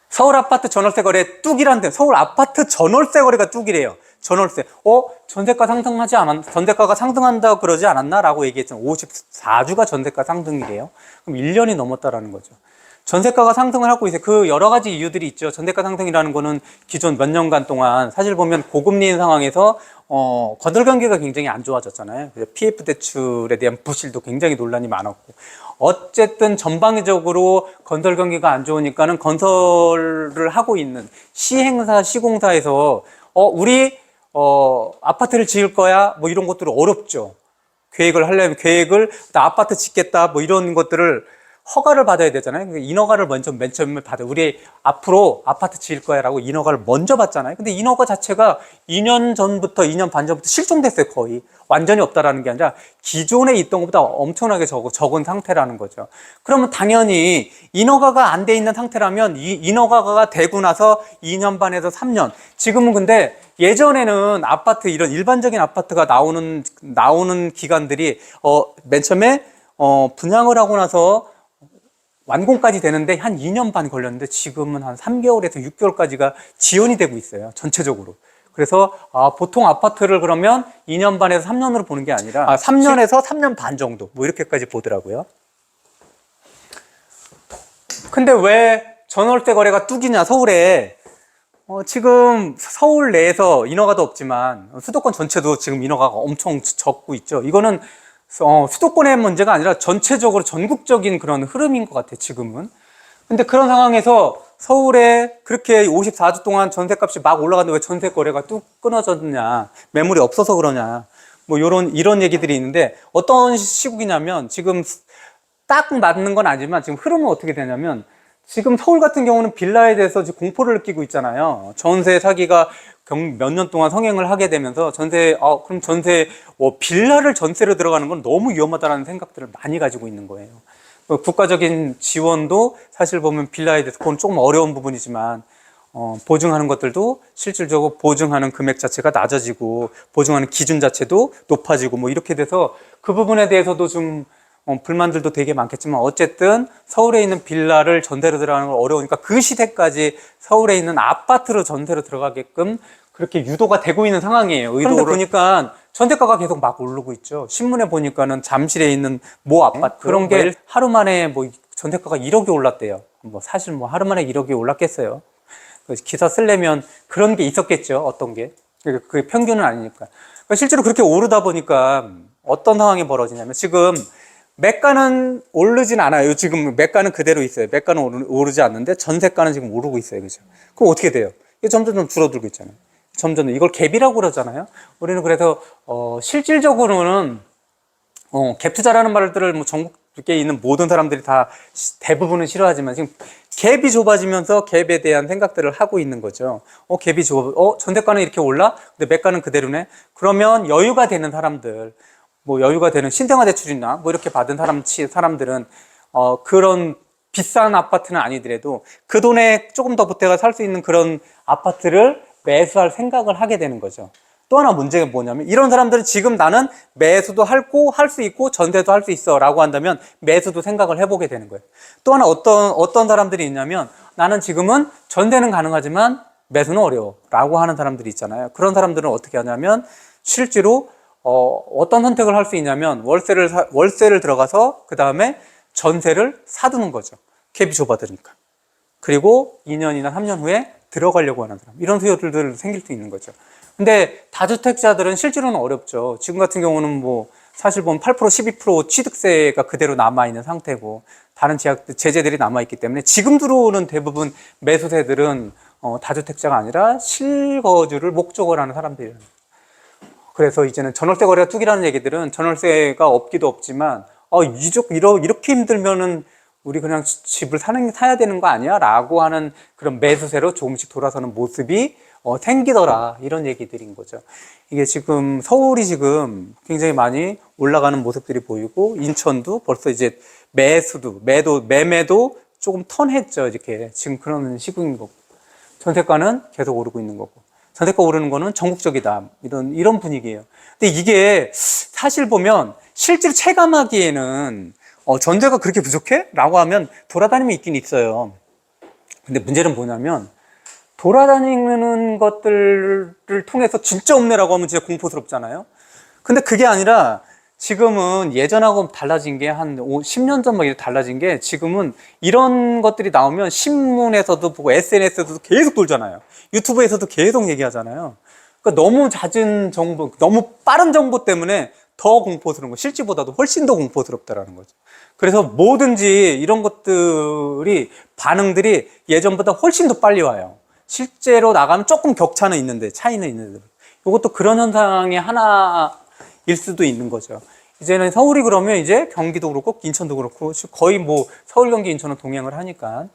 서울 아파트 전월세 거래 뚝이란데, 서울 아파트 전월세 거래가 뚝이래요. 전월세. 전세가 상승하지 않았, 전세가가 상승한다 그러지 않았나? 라고 얘기했잖아요. 54주가 전세가 상승이래요. 그럼 1년이 넘었다라는 거죠. 전세가가 상승을 하고 있어요. 그 여러 가지 이유들이 있죠. 전세가 상승이라는 거는 기존 몇 년간 동안 사실 보면 고금리인 상황에서 건설 경기가 굉장히 안 좋아졌잖아요. 그래서 PF 대출에 대한 부실도 굉장히 논란이 많았고, 어쨌든 전방위적으로 건설 경기가 안 좋으니까는 건설을 하고 있는 시행사, 시공사에서 우리 아파트를 지을 거야 뭐 이런 것들은 어렵죠. 계획을 하려면 나 아파트 짓겠다 뭐 이런 것들을 허가를 받아야 되잖아요. 인허가를 맨 처음에 받아요. 우리 앞으로 아파트 지을 거야 라고 인허가를 먼저 받잖아요. 근데 인허가 자체가 2년 전부터 2년 반 전부터 실종됐어요. 거의 완전히 없다라는 게 아니라 기존에 있던 것보다 엄청나게 적은 상태라는 거죠. 그러면 당연히 인허가가 안 돼 있는 상태라면 이 인허가가 되고 나서 2년 반에서 3년, 지금은 근데 예전에는 아파트, 이런 일반적인 아파트가 나오는 기간들이 맨 처음에 분양을 하고 나서 완공까지 되는데 한 2년 반 걸렸는데 지금은 한 3개월에서 6개월까지가 지연이 되고 있어요. 전체적으로. 그래서 보통 아파트를 그러면 2년 반에서 3년으로 보는 게 아니라 3년에서 3년 반 정도 뭐 이렇게까지 보더라고요. 근데 왜 전월세 거래가 뚝이냐, 서울에. 지금 서울 내에서 인허가도 없지만 수도권 전체도 지금 인허가가 엄청 적고 있죠. 이거는 수도권의 문제가 아니라 전체적으로 전국적인 그런 흐름인 것 같아요, 지금은. 근데 그런 상황에서 서울에 그렇게 54주 동안 전세값이 막 올라갔는데 왜 전세 거래가 뚝 끊어졌냐, 매물이 없어서 그러냐, 뭐 이런 얘기들이 있는데, 어떤 시국이냐면, 지금 딱 맞는 건 아니지만 지금 흐름은 어떻게 되냐면, 지금 서울 같은 경우는 빌라에 대해서 지금 공포를 느끼고 있잖아요. 전세 사기가 몇 년 동안 성행을 하게 되면서 그럼 빌라를 전세로 들어가는 건 너무 위험하다라는 생각들을 많이 가지고 있는 거예요. 국가적인 지원도 사실 보면 빌라에 대해서 그건 조금 어려운 부분이지만, 보증하는 것들도 실질적으로 보증하는 금액 자체가 낮아지고, 보증하는 기준 자체도 높아지고, 뭐 이렇게 돼서 그 부분에 대해서도 좀 불만들도 되게 많겠지만, 어쨌든 서울에 있는 빌라를 전세로 들어가는 건 어려우니까 그 시대까지 서울에 있는 아파트로 전세로 들어가게끔 그렇게 유도가 되고 있는 상황이에요. 그런데 보니까 전세가가 계속 막 오르고 있죠. 신문에 보니까는 잠실에 있는 모 아파트, 그런 게 하루 만에 뭐 전세가가 1억이 올랐대요. 사실 하루 만에 1억이 올랐겠어요. 기사 쓰려면 그런 게 있었겠죠. 어떤 게. 그게 평균은 아니니까. 실제로 그렇게 오르다 보니까 어떤 상황이 벌어지냐면, 지금 매가는 오르진 않아요. 지금 매가는 그대로 있어요. 매가는 오르지 않는데 전세가는 지금 오르고 있어요. 그죠? 그럼 어떻게 돼요? 이게 점점 줄어들고 있잖아요. 점점 이걸 갭이라고 그러잖아요. 우리는 그래서 실질적으로는 갭 투자라는 말들을 뭐 전국에 있는 모든 사람들이 다 대부분은 싫어하지만, 지금 갭이 좁아지면서 갭에 대한 생각들을 하고 있는 거죠. 갭이 좁아, 전세가는 이렇게 올라? 근데 매가는 그대로네? 그러면 여유가 되는 사람들, 뭐 여유가 되는 신생아 대출이나 뭐 이렇게 받은 사람들은 그런 비싼 아파트는 아니더라도 그 돈에 조금 더 보태가 살 수 있는 그런 아파트를 매수할 생각을 하게 되는 거죠. 또 하나 문제가 뭐냐면, 이런 사람들은 지금 나는 매수도 할 수 있고 전세도 할 수 있어 라고 한다면 매수도 생각을 해보게 되는 거예요. 또 하나 어떤 사람들이 있냐면, 나는 지금은 전세는 가능하지만 매수는 어려워 라고 하는 사람들이 있잖아요. 그런 사람들은 어떻게 하냐면, 실제로 어떤 선택을 할 수 있냐면, 월세를 들어가서 그 다음에 전세를 사두는 거죠. 갭이 좁아드니까. 그리고 2년이나 3년 후에 들어가려고 하는 사람, 이런 수요들도 생길 수 있는 거죠. 근데 다주택자들은 실제로는 어렵죠. 지금 같은 경우는 뭐 사실 보면 8%, 12% 취득세가 그대로 남아있는 상태고, 다른 제재들이 남아있기 때문에 지금 들어오는 대부분 매수세들은 다주택자가 아니라 실거주를 목적으로 하는 사람들이에요. 그래서 이제는 전월세 거래가 뚝이라는 얘기들은, 전월세가 없기도 없지만 이렇게 힘들면은 우리 그냥 집을 사야 되는 거 아니야? 라고 하는 그런 매수세로 조금씩 돌아서는 모습이 생기더라, 이런 얘기들인 거죠. 이게 지금 서울이 지금 굉장히 많이 올라가는 모습들이 보이고, 인천도 벌써 이제 매매도 조금 턴했죠. 이렇게 지금 그런 시국인 거고, 전세가는 계속 오르고 있는 거고, 전세가 오르는 거는 전국적이다, 이런 분위기예요. 근데 이게 사실 보면 실제로 체감하기에는 전세가 그렇게 부족해? 라고 하면 돌아다니면 있긴 있어요. 근데 문제는 뭐냐면 돌아다니는 것들을 통해서 진짜 없네라고 하면 진짜 공포스럽잖아요. 근데 그게 아니라 지금은 예전하고 달라진 게 한 10년 전 막 이렇게 달라진 게 지금은 이런 것들이 나오면 신문에서도 보고 SNS에서도 계속 돌잖아요. 유튜브에서도 계속 얘기하잖아요. 그러니까 너무 잦은 정보, 너무 빠른 정보 때문에 더 공포스러운 거, 실제보다도 훨씬 더 공포스럽다라는 거죠. 그래서 뭐든지 이런 것들이 반응들이 예전보다 훨씬 더 빨리 와요. 실제로 나가면 조금 격차는 있는데, 차이는 있는데, 이것도 그런 현상의 하나일 수도 있는 거죠. 이제는 서울이 그러면 이제 경기도 그렇고 인천도 그렇고 거의 뭐 서울, 경기, 인천은 동행을 하니까